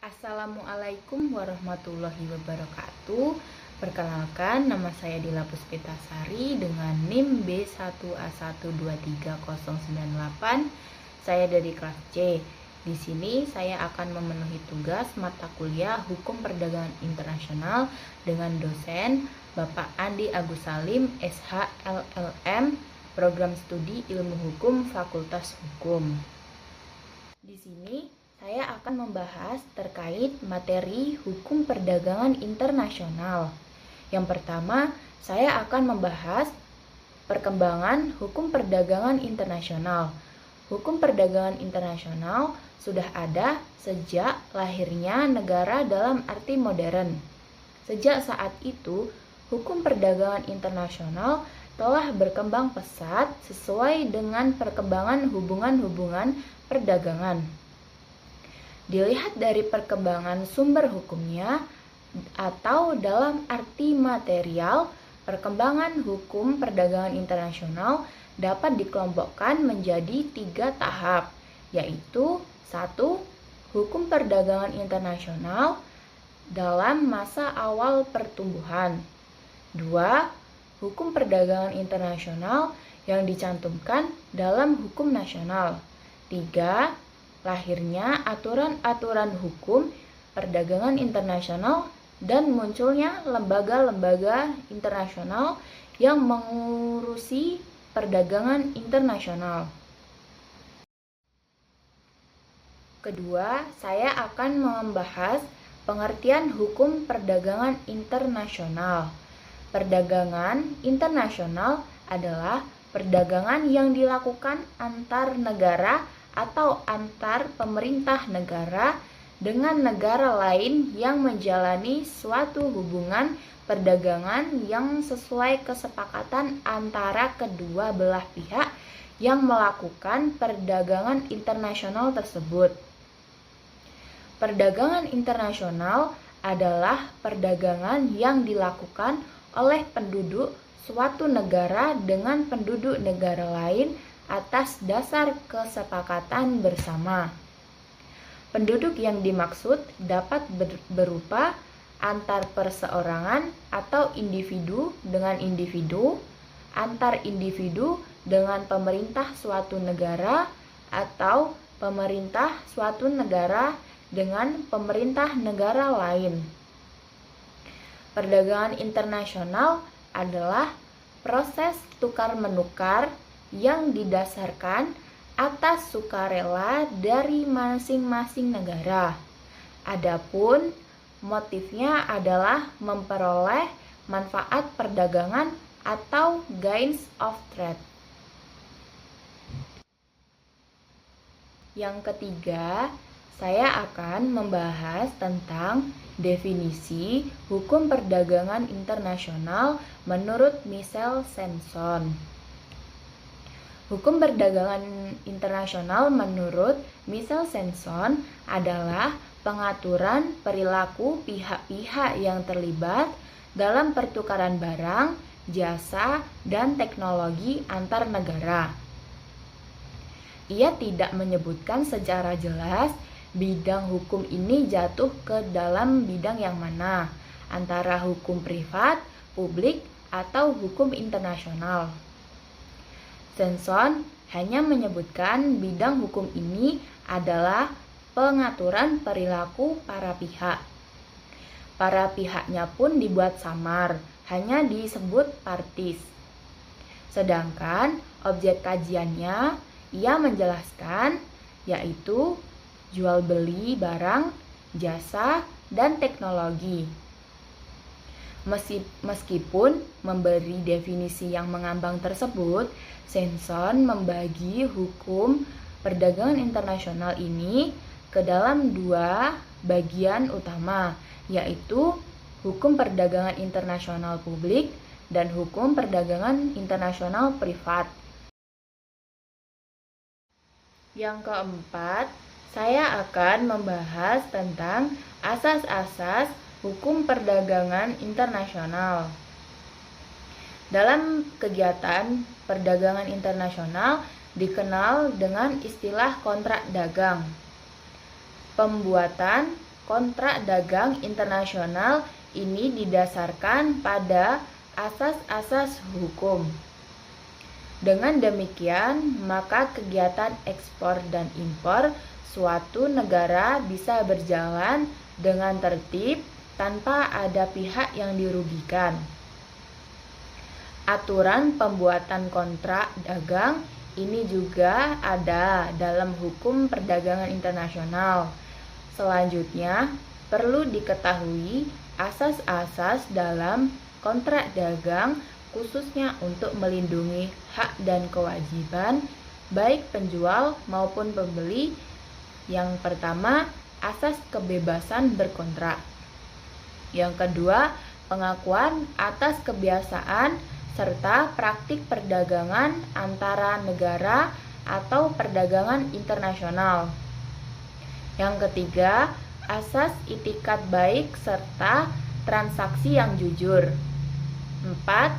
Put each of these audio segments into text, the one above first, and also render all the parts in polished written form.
Assalamualaikum warahmatullahi wabarakatuh. Perkenalkan, nama saya Dila Puspitasari dengan NIM B1A1230098. Saya dari kelas C. Di sini saya akan memenuhi tugas mata kuliah Hukum Perdagangan Internasional dengan dosen Bapak Andi Agus Salim, SH LLM, Program Studi Ilmu Hukum Fakultas Hukum. Di sini saya akan membahas terkait materi hukum perdagangan internasional. Yang pertama, saya akan membahas perkembangan hukum perdagangan internasional. Hukum perdagangan internasional sudah ada sejak lahirnya negara dalam arti modern. Sejak saat itu, hukum perdagangan internasional telah berkembang pesat sesuai dengan perkembangan hubungan-hubungan perdagangan. Dilihat dari perkembangan sumber hukumnya atau dalam arti material, perkembangan hukum perdagangan internasional dapat dikelompokkan menjadi 3 tahap, yaitu 1. Hukum perdagangan internasional dalam masa awal pertumbuhan. 2. Hukum perdagangan internasional yang dicantumkan dalam hukum nasional. 3. Lahirnya aturan-aturan hukum perdagangan internasional dan munculnya lembaga-lembaga internasional yang mengurusi perdagangan internasional. Kedua, saya akan membahas pengertian hukum perdagangan internasional. Perdagangan internasional adalah perdagangan yang dilakukan antar negara atau antar pemerintah negara dengan negara lain yang menjalani suatu hubungan perdagangan yang sesuai kesepakatan antara kedua belah pihak yang melakukan perdagangan internasional tersebut. Perdagangan internasional adalah perdagangan yang dilakukan oleh penduduk suatu negara dengan penduduk negara lain atas dasar kesepakatan bersama. Penduduk yang dimaksud dapat berupa antar perseorangan atau individu dengan individu, antar individu dengan pemerintah suatu negara, atau pemerintah suatu negara dengan pemerintah negara lain. Perdagangan internasional adalah proses tukar-menukar yang didasarkan atas sukarela dari masing-masing negara. Adapun motifnya adalah memperoleh manfaat perdagangan atau gains of trade. Yang ketiga, saya akan membahas tentang definisi hukum perdagangan internasional menurut Michel Sanson. Hukum perdagangan internasional menurut Michel Sanson adalah pengaturan perilaku pihak-pihak yang terlibat dalam pertukaran barang, jasa, dan teknologi antar negara. Ia tidak menyebutkan secara jelas bidang hukum ini jatuh ke dalam bidang yang mana, antara hukum privat, publik, atau hukum internasional. Sanson hanya menyebutkan bidang hukum ini adalah pengaturan perilaku para pihak. Para pihaknya pun dibuat samar, hanya disebut parties. Sedangkan objek kajiannya ia menjelaskan yaitu jual beli barang, jasa, dan teknologi. Meskipun memberi definisi yang mengambang tersebut, Sanson membagi hukum perdagangan internasional ini ke dalam 2 bagian utama, yaitu hukum perdagangan internasional publik dan hukum perdagangan internasional privat. Yang keempat, saya akan membahas tentang asas-asas hukum perdagangan internasional. Dalam kegiatan perdagangan internasional dikenal dengan istilah kontrak dagang. Pembuatan kontrak dagang internasional ini didasarkan pada asas-asas hukum. Dengan demikian, maka kegiatan ekspor dan impor suatu negara bisa berjalan dengan tertib tanpa ada pihak yang dirugikan. Aturan pembuatan kontrak dagang ini juga ada dalam hukum perdagangan internasional. Selanjutnya, perlu diketahui asas-asas dalam kontrak dagang khususnya untuk melindungi hak dan kewajiban baik penjual maupun pembeli. Yang pertama, asas kebebasan berkontrak. Yang kedua, pengakuan atas kebiasaan serta praktik perdagangan antara negara atau perdagangan internasional. Yang ketiga, asas itikat baik serta transaksi yang jujur. 4.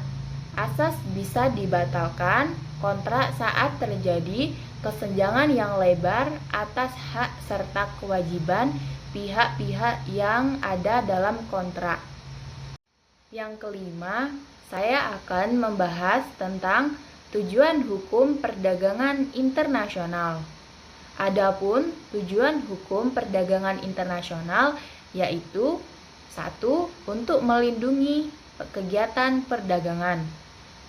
Asas bisa dibatalkan kontrak saat terjadi kesenjangan yang lebar atas hak serta kewajiban pihak-pihak yang ada dalam kontrak. Yang kelima, saya akan membahas tentang tujuan hukum perdagangan internasional. Adapun tujuan hukum perdagangan internasional yaitu 1. Untuk melindungi kegiatan perdagangan.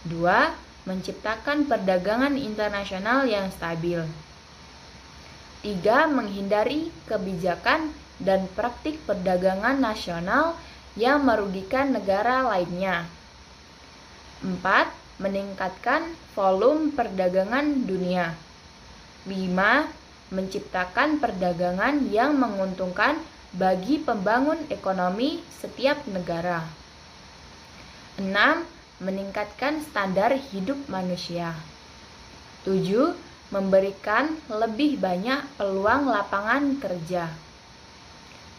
2. Menciptakan perdagangan internasional yang stabil. 3. Menghindari kebijakan dan praktik perdagangan nasional yang merugikan negara lainnya. 4. Meningkatkan volume perdagangan dunia. 5. Menciptakan perdagangan yang menguntungkan bagi pembangun ekonomi setiap negara. 6. Meningkatkan standar hidup manusia. 7. Memberikan lebih banyak peluang lapangan kerja.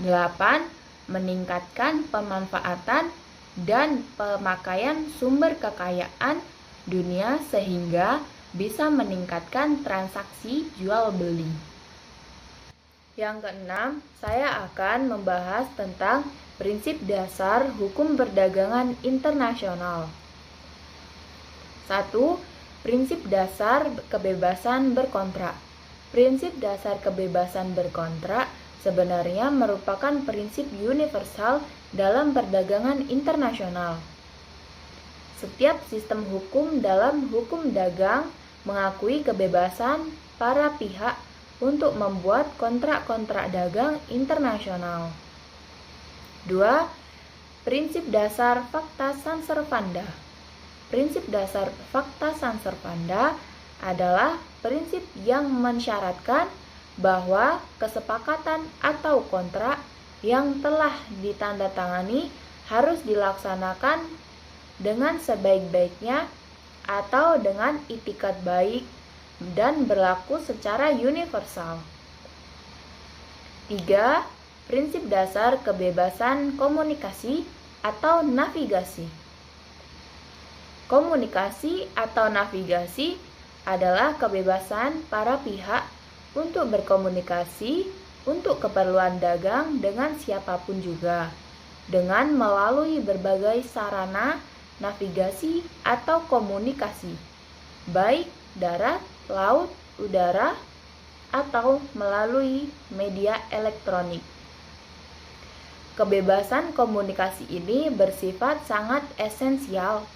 8. Meningkatkan pemanfaatan dan pemakaian sumber kekayaan dunia sehingga bisa meningkatkan transaksi jual beli. Yang keenam, saya akan membahas tentang prinsip dasar hukum perdagangan internasional. 1. Prinsip dasar kebebasan berkontrak. Prinsip dasar kebebasan berkontrak sebenarnya merupakan prinsip universal dalam perdagangan internasional. Setiap sistem hukum dalam hukum dagang mengakui kebebasan para pihak untuk membuat kontrak-kontrak dagang internasional. 2. Prinsip dasar fakta Sanservanda. Prinsip dasar fakta Sanservanda adalah prinsip yang mensyaratkan bahwa kesepakatan atau kontrak yang telah ditandatangani harus dilaksanakan dengan sebaik-baiknya atau dengan itikat baik dan berlaku secara universal. 3. Prinsip dasar kebebasan komunikasi atau navigasi. Komunikasi atau navigasi adalah kebebasan para pihak untuk berkomunikasi untuk keperluan dagang dengan siapapun juga, dengan melalui berbagai sarana navigasi atau komunikasi, baik darat, laut, udara, atau melalui media elektronik. Kebebasan komunikasi ini bersifat sangat esensial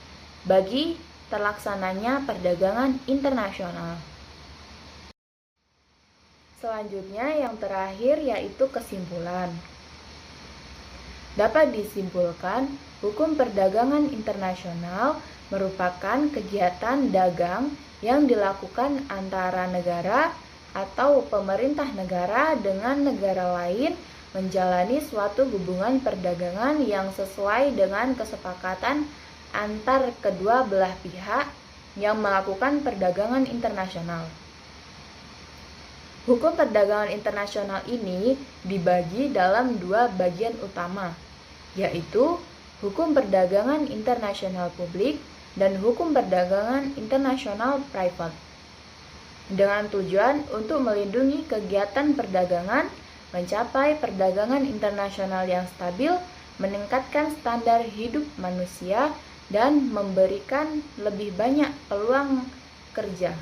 bagi terlaksananya perdagangan internasional. Selanjutnya yang terakhir yaitu kesimpulan. Dapat disimpulkan, hukum perdagangan internasional merupakan kegiatan dagang yang dilakukan antara negara atau pemerintah negara dengan negara lain menjalani suatu hubungan perdagangan yang sesuai dengan kesepakatan antar kedua belah pihak yang melakukan perdagangan internasional. Hukum perdagangan internasional ini dibagi dalam dua bagian utama, yaitu hukum perdagangan internasional publik dan hukum perdagangan internasional private, dengan tujuan untuk melindungi kegiatan perdagangan mencapai perdagangan internasional yang stabil, meningkatkan standar hidup manusia, dan memberikan lebih banyak peluang kerja.